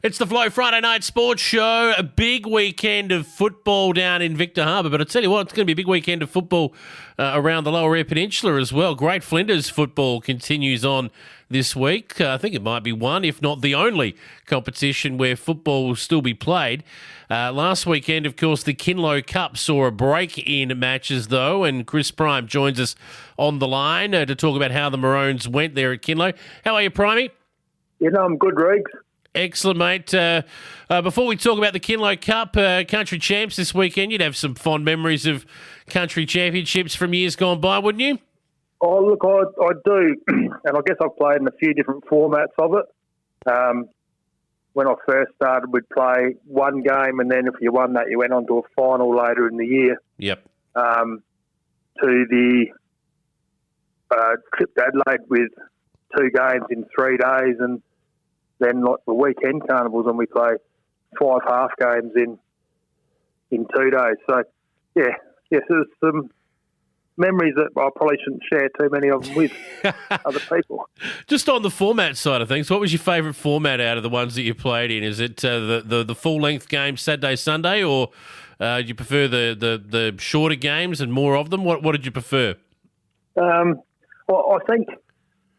It's the Flow Friday Night Sports Show. A big weekend of football down in Victor Harbor, but I tell you what, it's going to be a big weekend of football around the Lower Eyre Peninsula as well. Great Flinders football continues on this week. I think it might be one, if not the only, competition where football will still be played. Last weekend, of course, the Kinlow Cup saw a break in matches, though, and Chris Prime joins us on the line to talk about how the Maroons went there at Kinlow. How are you, Primey? I'm good, Riggs. Excellent, mate. Before we talk about the Kinlow Cup, country champs this weekend, you'd have some fond memories of country championships from years gone by, wouldn't you? Oh, look, I do, and I guess I've played in a few different formats of it. When I first started, we'd play one game, and then if you won that, you went on to a final later in the year. Yep. To the trip to Adelaide with 2 games in 3 days, and then like the weekend carnivals, and we play 5 half games in 2 days. So, yes, there's some memories that I probably shouldn't share too many of them with other people. Just on the format side of things, what was your favourite format out of the ones that you played in? Is it the full-length game Saturday, Sunday, or do you prefer the shorter games and more of them? What did you prefer? Well, I think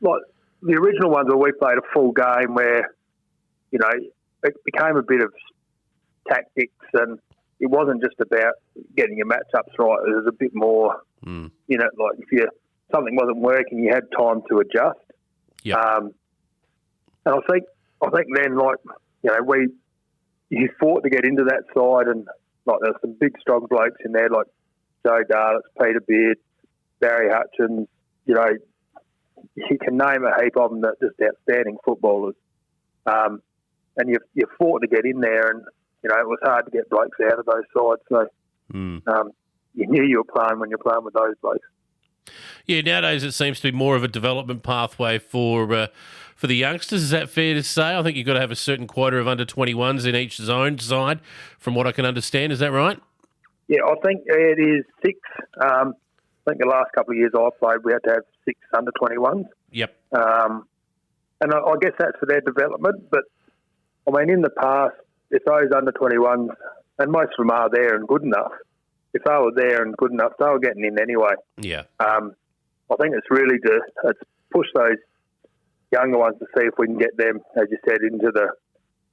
like the original ones where we played a full game where, it became a bit of tactics, and it wasn't just about getting your matchups right. It was a bit more, like if something wasn't working, you had time to adjust. Yeah. And I think then, you fought to get into that side, and like there's some big strong blokes in there, like Joe Darlitz, Peter Beard, Barry Hutchins. You can name a heap of them that just outstanding footballers. And you fought to get in there, and it was hard to get blokes out of those sides. So you knew you were playing when you're playing with those blokes. Yeah, nowadays it seems to be more of a development pathway for the youngsters. Is that fair to say? I think you've got to have a certain quota of under 21s in each zone side, from what I can understand. Is that right? Yeah, I think it is 6. I think the last couple of years I played, we had to have 6 under 21s. Yep. And I guess that's for their development. But, in the past, if those under 21s, and most of them are there and good enough, if they were there and good enough, they were getting in anyway. Yeah. I think it's really to push those younger ones to see if we can get them, as you said, into the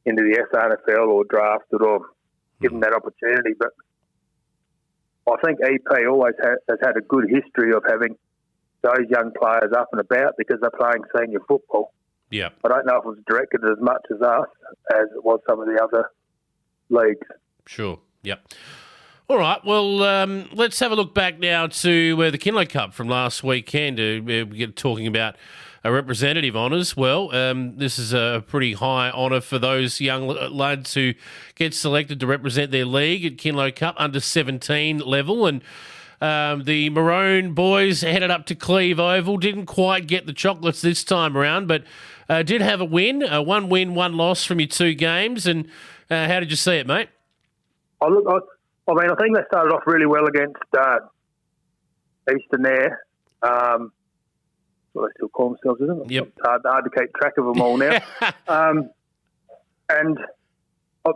SANFL or drafted or give them that opportunity. But I think EP always has had a good history of having those young players up and about because they're playing senior football. Yeah. I don't know if it was directed as much as us as it was some of the other leagues. Sure. Yep. All right. Well, let's have a look back now to the Kinlow Cup from last weekend. We're talking about representative honours. Well, this is a pretty high honour for those young lads who get selected to represent their league at Kinlow Cup under 17 level. And the Maroon boys headed up to Cleve Oval. Didn't quite get the chocolates this time around, but did have a win. 1 win, 1 loss from your 2 games. And how did you see it, mate? I think they started off really well against Eastern there. What they still call themselves, isn't it? Yep. It's hard to keep track of them all now. And I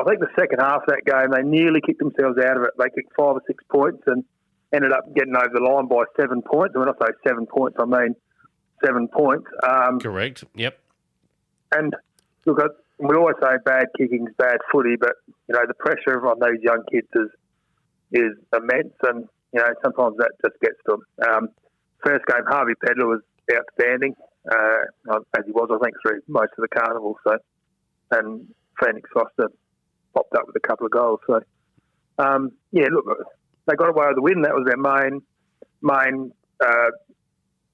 think the second half of that game, they nearly kicked themselves out of it. They kicked 5 or 6 points and ended up getting over the line by 7 points. And when I say 7 points, I mean 7 points. Correct. Yep. And look, we always say bad kicking's bad footy, but the pressure on those young kids is immense, and sometimes that just gets to them. First game, Harvey Pedler was outstanding, as he was, I think, through most of the carnival. So, and Phoenix Foster popped up with a couple of goals. So, look, they got away with the win. That was their main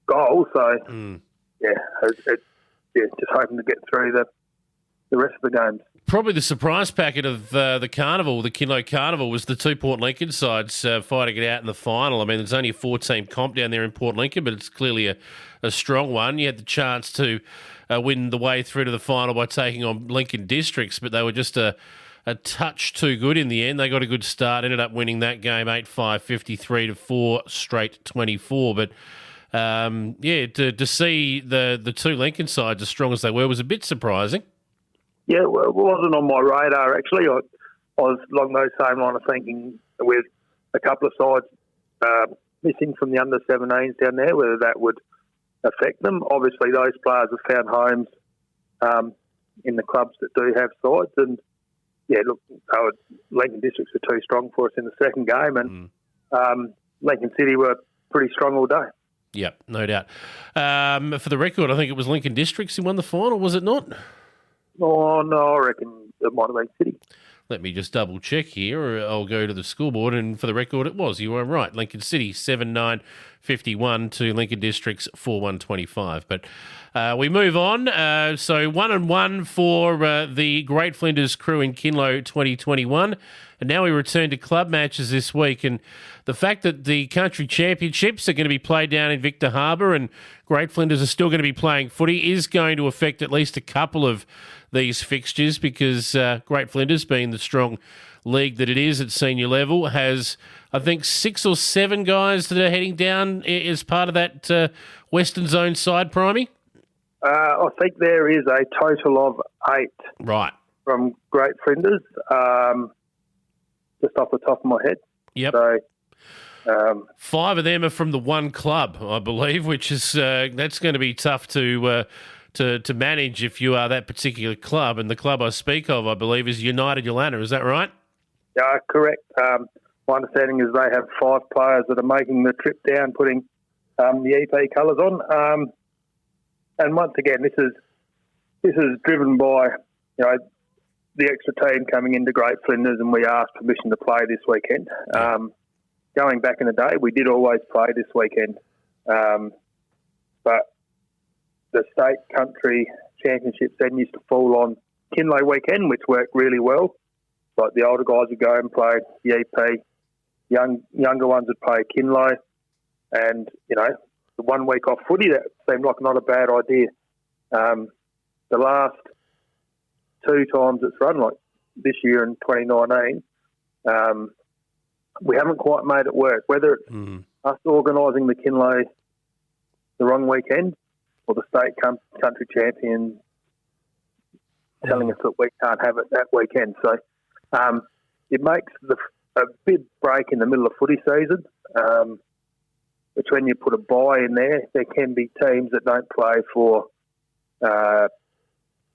goal. So, just hoping to get through the rest of the games. Probably the surprise packet of the carnival, the Kinlow Carnival, was the 2 Port Lincoln sides fighting it out in the final. I mean, there's only a 4-team comp down there in Port Lincoln, but it's clearly a strong one. You had the chance to win the way through to the final by taking on Lincoln Districts, but they were just a touch too good in the end. They got a good start, ended up winning that game 8-5, 53-4, straight 24. But to see the 2 Lincoln sides as strong as they were was a bit surprising. Yeah, well, it wasn't on my radar, actually. I was along those same line of thinking with a couple of sides missing from the under-17s down there, whether that would affect them. Obviously, those players have found homes in the clubs that do have sides. And, yeah, look, Lincoln Districts were too strong for us in the second game, and Lincoln City were pretty strong all day. Yep, no doubt. For the record, I think it was Lincoln Districts who won the final, was it not? Oh, no, I reckon it might have been City. Let me just double check here, or I'll go to the scoreboard, and for the record, it was. You were right. Lincoln City 7-9-51 to Lincoln Districts 4-1-25. But we move on. So 1-1 for the Great Flinders crew in Kinlow 2021. And now we return to club matches this week. And the fact that the country championships are going to be played down in Victor Harbour and Great Flinders are still going to be playing footy is going to affect at least a couple of these fixtures, because Great Flinders, being the strong league that it is at senior level, has, I think, 6 or 7 guys that are heading down as part of that Western Zone side, Primey? I think there is a total of 8 right from Great Flinders, just off the top of my head. Yep. So, 5 of them are from the one club, I believe, which is that's going to be tough to manage if you are that particular club. And the club I speak of, I believe, is United Yolanda. Is that right? Yeah, correct. My understanding is they have 5 players that are making the trip down, putting the EP colours on. And once again, this is driven by the extra team coming into Great Flinders, and we asked permission to play this weekend. Going back in the day, we did always play this weekend, but the state country championships then used to fall on Kinlow weekend, which worked really well. Like the older guys would go and play the EP, younger ones would play Kinlow, and the 1 week off footy, that seemed like not a bad idea. The last 2 times it's run, like this year in 2019, we haven't quite made it work. Whether it's us organising the Kinlow the wrong weekend, or the state country champion telling us that we can't have it that weekend. So it makes a big break in the middle of footy season, which when you put a bye in there can be teams that don't play for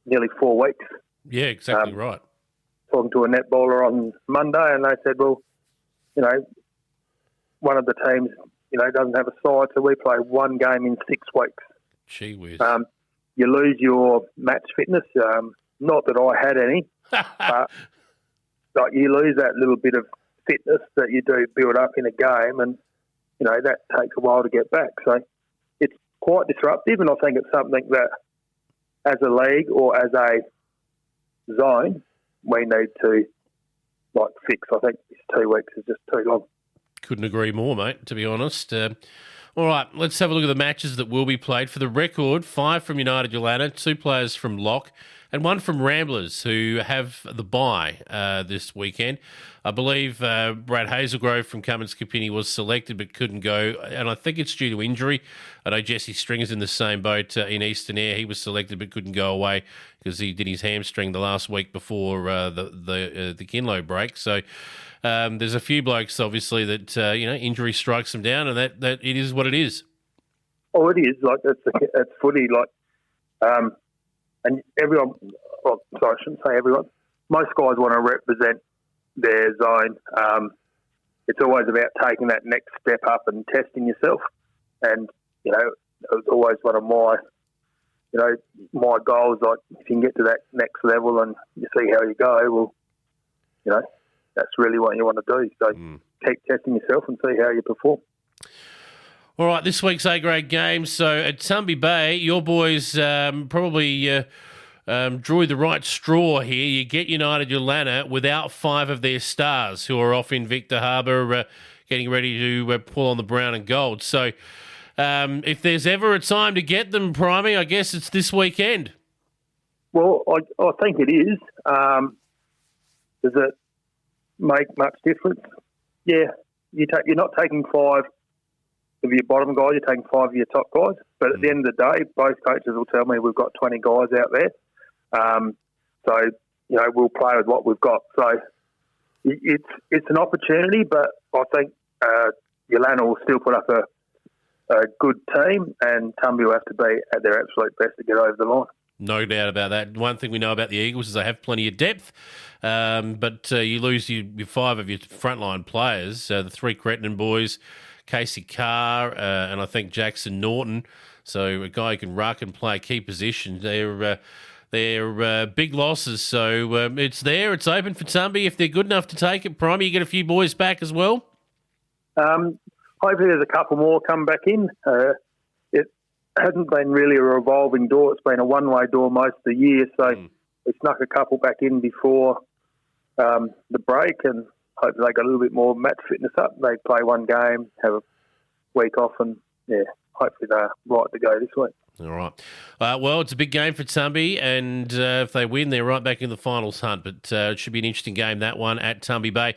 nearly 4 weeks. Yeah, exactly right. Talking to a netballer on Monday, and they said, well, one of the teams, doesn't have a side, so we play 1 game in 6 weeks. Gee whiz. You lose your match fitness. Not that I had any, but you lose that little bit of fitness that you do build up in a game, and that takes a while to get back. So it's quite disruptive, and I think it's something that, as a league or as a zone, we need to fix. I think this 2 weeks is just too long. Couldn't agree more, mate, to be honest. All right, let's have a look at the matches that will be played. For the record, 5 from United Yolanda, 2 players from Lock, and 1 from Ramblers, who have the bye this weekend. I believe Brad Hazelgrove from Cummins Kapini was selected but couldn't go, and I think it's due to injury. I know Jesse Stringer's in the same boat in Eastern Air. He was selected but couldn't go away because he did his hamstring the last week before the Kinlow break. So there's a few blokes, obviously, that injury strikes them down, and that it is what it is. Oh, it is. It's footy. And everyone, I shouldn't say everyone, most guys want to represent their zone. It's always about taking that next step up and testing yourself. And, it was always one of my, my goals, if you can get to that next level and you see how you go, well, that's really what you want to do. So keep testing yourself and see how you perform. All right, this week's A-grade game. So at Tumby Bay, your boys probably drew the right straw here. You get United Yolanda without 5 of their stars who are off in Victor Harbour getting ready to pull on the brown and gold. So if there's ever a time to get them, Primey, I guess it's this weekend. Well, I think it is. Does it make much difference? Yeah, you're not taking 5 of your bottom guys, you're taking 5 of your top guys. But at the end of the day, both coaches will tell me we've got 20 guys out there. So, we'll play with what we've got. So it's an opportunity, but I think Yolanda will still put up a good team, and Tumby will have to be at their absolute best to get over the line. No doubt about that. One thing we know about the Eagles is they have plenty of depth, but you lose your 5 of your frontline players, the 3 Crittenden boys, Casey Carr, and I think Jackson Norton. So a guy who can ruck and play a key position. They're big losses. So it's there. It's open for Tumby if they're good enough to take it. Primary, you get a few boys back as well? Hopefully there's a couple more come back in. It hasn't been really a revolving door. It's been a one-way door most of the year. So we snuck a couple back in before the break, and hopefully they got a little bit more match fitness up. They play one game, have a week off, and hopefully they're right to go this week. All right. Well, it's a big game for Tumby, and if they win, they're right back in the finals hunt. But it should be an interesting game, that one, at Tumby Bay.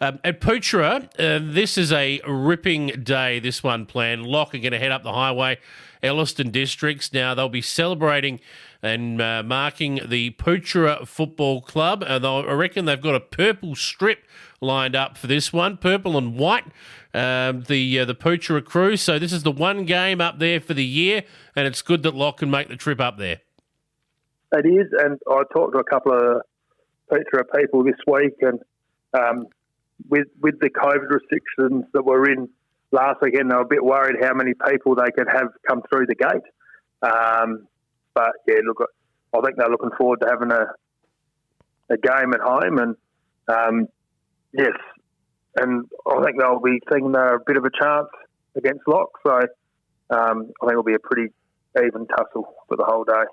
At Poochera, this is a ripping day, this one planned. Lock are going to head up the highway, Elliston Districts. Now, they'll be celebrating and marking the Poochera Football Club. I reckon they've got a purple strip lined up for this one, purple and white, the Poochera crew. So this is the one game up there for the year, and it's good that Lock can make the trip up there. It is, and I talked to a couple of Poochera people this week, and with the COVID restrictions that were in last weekend, they were a bit worried how many people they could have come through the gate. But look, I think they're looking forward to having a game at home, and yes, and I think they'll be thinking they're a bit of a chance against Lock. So I think it'll be a pretty even tussle for the whole day.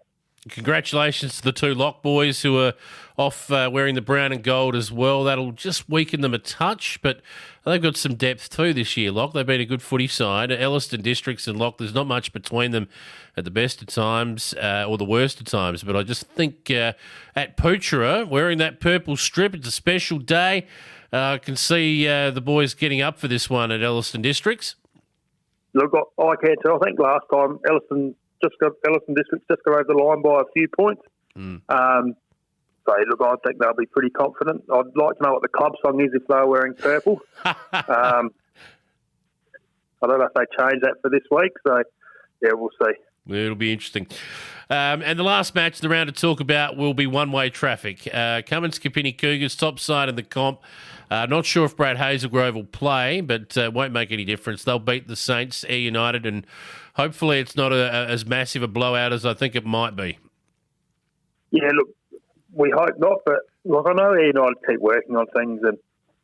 Congratulations to the 2 Lock boys who are off wearing the brown and gold as well. That'll just weaken them a touch, but they've got some depth too this year, Lock. They've been a good footy side. Elliston Districts and Lock, there's not much between them at the best of times or the worst of times, but I just think at Poochera, wearing that purple strip, it's a special day. I can see the boys getting up for this one at Elliston Districts. Look, I can too. I think last time Elliston Districts just got over the line by a few points. So, look, I think they'll be pretty confident. I'd like to know what the club song is if they're wearing purple. I don't know if they change that for this week. So, we'll see. It'll be interesting. And the last match, the round to talk about, will be one-way traffic. Cummins Kapini Cougars, top side in the comp. Not sure if Brad Hazelgrove will play, but won't make any difference. They'll beat the Saints, Air United, and hopefully it's not as massive a blowout as I think it might be. Yeah, look, we hope not, but look, I know Air United keep working on things, and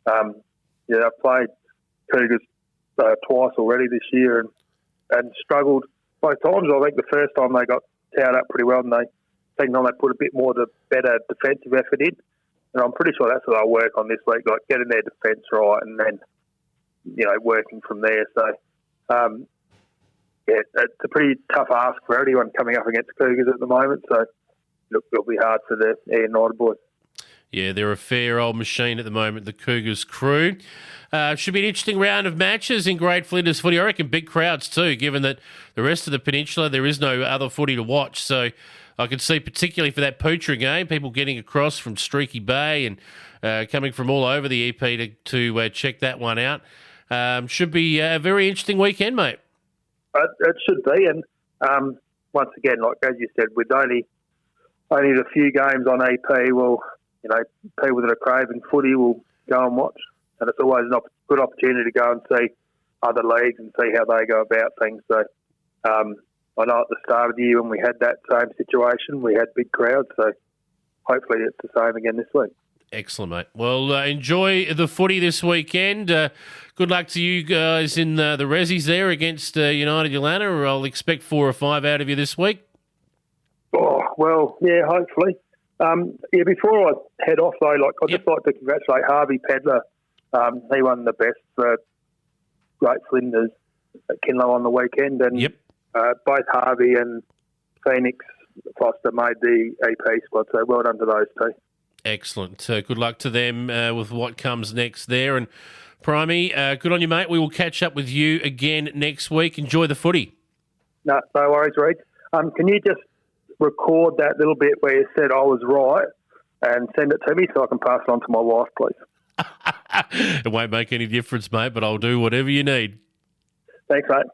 I've played Cougars twice already this year and struggled both times. I think the first time they got towed up pretty well, and second time they put a bit more of the better defensive effort in. And I'm pretty sure that's what I'll work on this week, like getting their defence right and then, working from there. So, it's a pretty tough ask for anyone coming up against Cougars at the moment. So, look, it'll be hard for the Air United boys. Yeah, they're a fair old machine at the moment, the Cougars crew. Should be an interesting round of matches in Great Flinders Footy. I reckon big crowds too, given that the rest of the peninsula, there is no other footy to watch. So I could see, particularly for that Poochera game, people getting across from Streaky Bay and coming from all over the EP to check that one out. Should be a very interesting weekend, mate. It should be. And once again, like as you said, with only the few games on EP, well, people that are craving footy will go and watch. And it's always a good opportunity to go and see other leagues and see how they go about things. So I know at the start of the year when we had that same situation, we had big crowds. So hopefully it's the same again this week. Excellent, mate. Well, enjoy the footy this weekend. Good luck to you guys in the Rezzies there against United Yolanda. I'll expect 4 or 5 out of you this week. Oh, well, yeah, hopefully. Before I head off, though, I'd just like to congratulate Harvey Pedler. He won the best for Great Flinders at Kinlow on the weekend. And both Harvey and Phoenix Foster made the AP squad, so well done to those two. Excellent. Good luck to them with what comes next there. And Primey, good on you, mate. We will catch up with you again next week. Enjoy the footy. No worries, Reed. Can you just record that little bit where you said I was right? and send it to me so I can pass it on to my wife, please. It won't make any difference, mate, but I'll do whatever you need. Thanks, mate.